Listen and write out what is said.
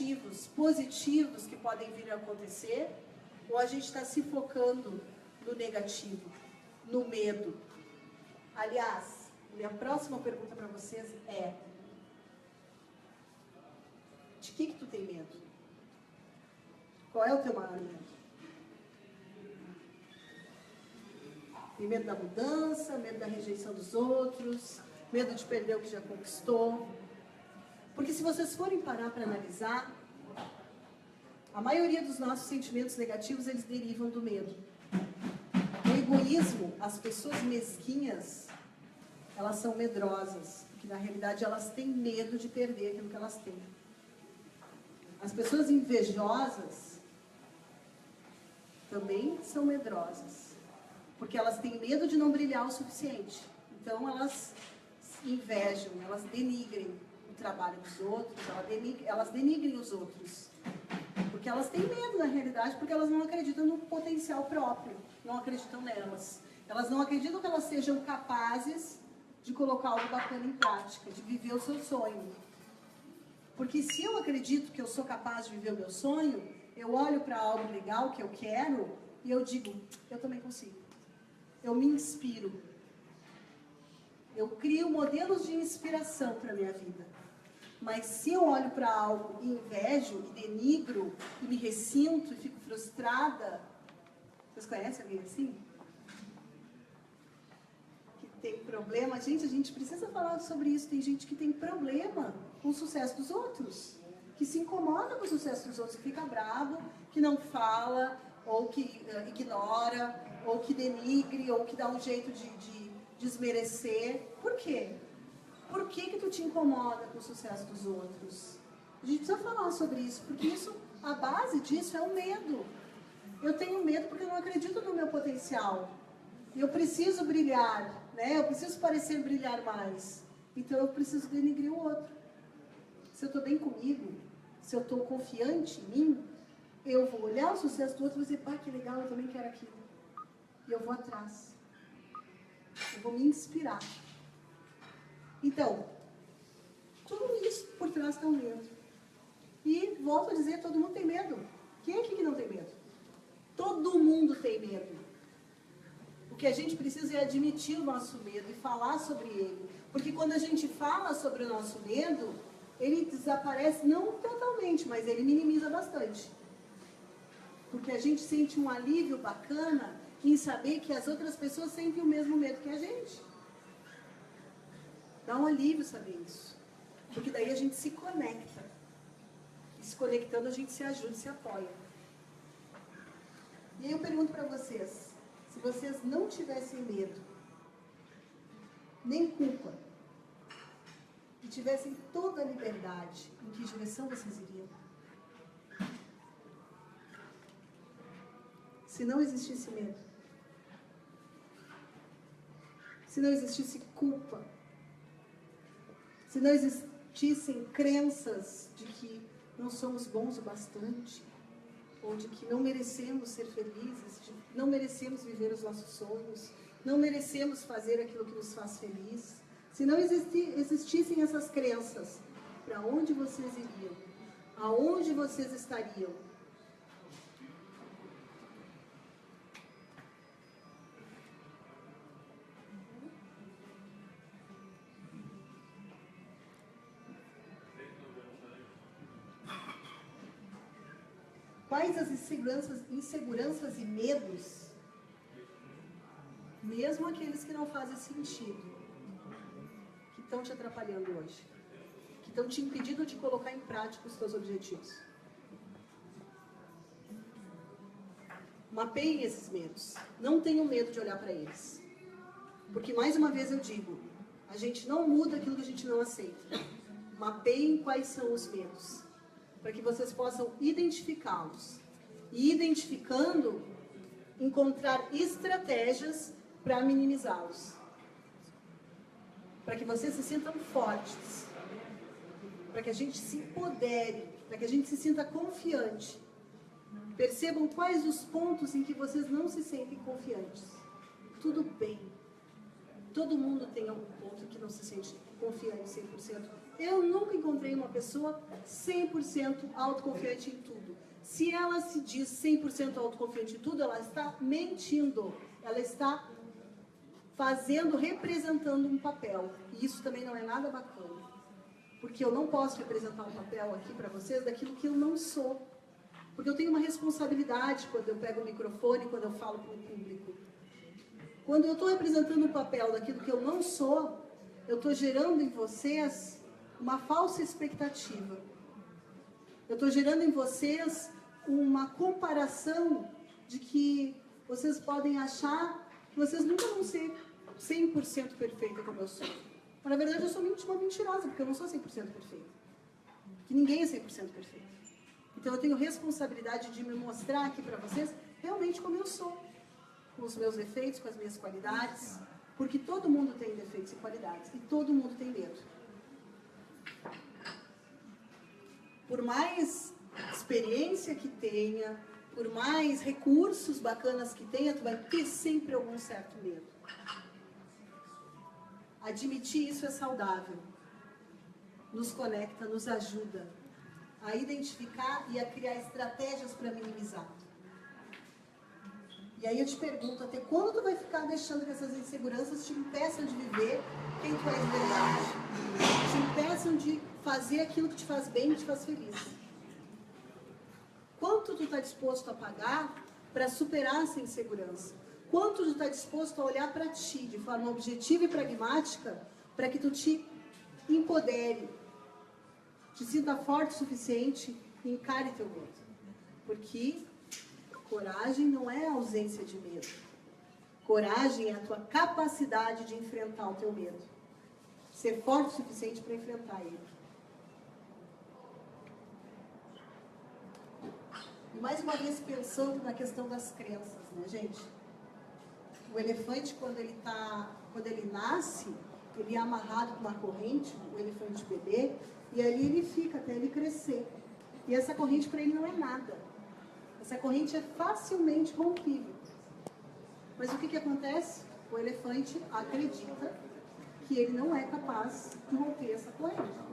negativos, positivos que podem vir a acontecer, ou a gente está se focando no negativo, no medo? Aliás, minha próxima pergunta para vocês é: de que tu tem medo? Qual é o teu maior medo? Tem medo da mudança, medo da rejeição dos outros, medo de perder o que já conquistou? Porque se vocês forem parar para analisar, a maioria dos nossos sentimentos negativos, eles derivam do medo. O egoísmo, as pessoas mesquinhas, elas são medrosas, porque na realidade elas têm medo de perder aquilo que elas têm. As pessoas invejosas também são medrosas, porque elas têm medo de não brilhar o suficiente. Então elas invejam, elas denigrem o trabalho dos outros, elas denigrem os outros. Porque elas têm medo, na realidade, porque elas não acreditam no potencial próprio, não acreditam nelas. Elas não acreditam que elas sejam capazes de colocar algo bacana em prática, de viver o seu sonho. Porque se eu acredito que eu sou capaz de viver o meu sonho, eu olho para algo legal que eu quero e eu digo, eu também consigo. Eu me inspiro. Eu crio modelos de inspiração para a minha vida. Mas se eu olho para algo e invejo, e denigro, e me ressinto, e fico frustrada... Vocês conhecem alguém assim? Que tem problema? Gente, a gente precisa falar sobre isso. Tem gente que tem problema com o sucesso dos outros. Que se incomoda com o sucesso dos outros, que fica bravo, que não fala, ou que ignora, ou que denigre, ou que dá um jeito de desmerecer. Por quê? Por que tu te incomoda com o sucesso dos outros? A gente precisa falar sobre isso, porque isso, a base disso é o medo. Eu tenho medo porque eu não acredito no meu potencial. E eu preciso brilhar, né? Eu preciso parecer brilhar mais. Então eu preciso denigrir o outro. Se eu estou bem comigo, se eu estou confiante em mim, eu vou olhar o sucesso do outro e vou dizer, pá, que legal, eu também quero aquilo. E eu vou atrás. Eu vou me inspirar. Então, tudo isso por trás está o medo. E, volto a dizer, todo mundo tem medo. Quem é aqui que não tem medo? Todo mundo tem medo. O que a gente precisa é admitir o nosso medo e falar sobre ele. Porque quando a gente fala sobre o nosso medo, ele desaparece, não totalmente, mas ele minimiza bastante. Porque a gente sente um alívio bacana em saber que as outras pessoas sentem o mesmo medo que a gente. Dá um alívio saber isso. Porque daí a gente se conecta. E se conectando a gente se ajuda e se apoia. E aí eu pergunto para vocês, se vocês não tivessem medo, nem culpa, e tivessem toda a liberdade, em que direção vocês iriam? Se não existisse medo, se não existisse culpa, se não existissem crenças de que não somos bons o bastante, ou de que não merecemos ser felizes, de que não merecemos viver os nossos sonhos, não merecemos fazer aquilo que nos faz feliz, se não existissem essas crenças, para onde vocês iriam? Aonde vocês estariam? Quais as inseguranças e medos, mesmo aqueles que não fazem sentido, que estão te atrapalhando hoje, que estão te impedindo de colocar em prática os teus objetivos? Mapeiem esses medos. Não tenham medo de olhar para eles. Porque, mais uma vez eu digo, a gente não muda aquilo que a gente não aceita. Mapeiem quais são os medos, para que vocês possam identificá-los. E identificando, encontrar estratégias para minimizá-los. Para que vocês se sintam fortes. Para que a gente se empodere. Para que a gente se sinta confiante. Percebam quais os pontos em que vocês não se sentem confiantes. Tudo bem. Todo mundo tem algum ponto que não se sente confiante 100%. Eu nunca encontrei uma pessoa 100% autoconfiante em tudo. Se ela se diz 100% autoconfiante em tudo, ela está mentindo. Ela está representando um papel. E isso também não é nada bacana. Porque eu não posso representar um papel aqui para vocês daquilo que eu não sou. Porque eu tenho uma responsabilidade quando eu pego o microfone, quando eu falo para o público. Quando eu estou representando um papel daquilo que eu não sou, eu estou gerando em vocês uma falsa expectativa. Eu estou gerando em vocês uma comparação de que vocês podem achar que vocês nunca vão ser 100% perfeita como eu sou. Mas, na verdade, eu sou uma mentirosa, porque eu não sou 100% perfeita. Que ninguém é 100% perfeito. Então, eu tenho responsabilidade de me mostrar aqui para vocês realmente como eu sou. Com os meus defeitos, com as minhas qualidades. Porque todo mundo tem defeitos e qualidades. E todo mundo tem medo. Por mais experiência que tenha, por mais recursos bacanas que tenha, tu vai ter sempre algum certo medo. Admitir isso é saudável. Nos conecta, nos ajuda a identificar e a criar estratégias para minimizar. E aí eu te pergunto, até quando tu vai ficar deixando que essas inseguranças te impeçam de viver quem tu és de verdade? Te impeçam de fazer aquilo que te faz bem e te faz feliz. Quanto tu está disposto a pagar para superar essa insegurança? Quanto tu está disposto a olhar para ti de forma objetiva e pragmática para que tu te empodere, te sinta forte o suficiente e encare teu medo? Porque coragem não é a ausência de medo. Coragem é a tua capacidade de enfrentar o teu medo. Ser forte o suficiente para enfrentar ele. E mais uma vez pensando na questão das crenças, né, gente? O elefante, quando ele nasce, ele é amarrado com uma corrente, o elefante bebê, e ali ele fica até ele crescer. E essa corrente para ele não é nada. Essa corrente é facilmente rompível. Mas o que acontece? O elefante acredita que ele não é capaz de romper essa corrente.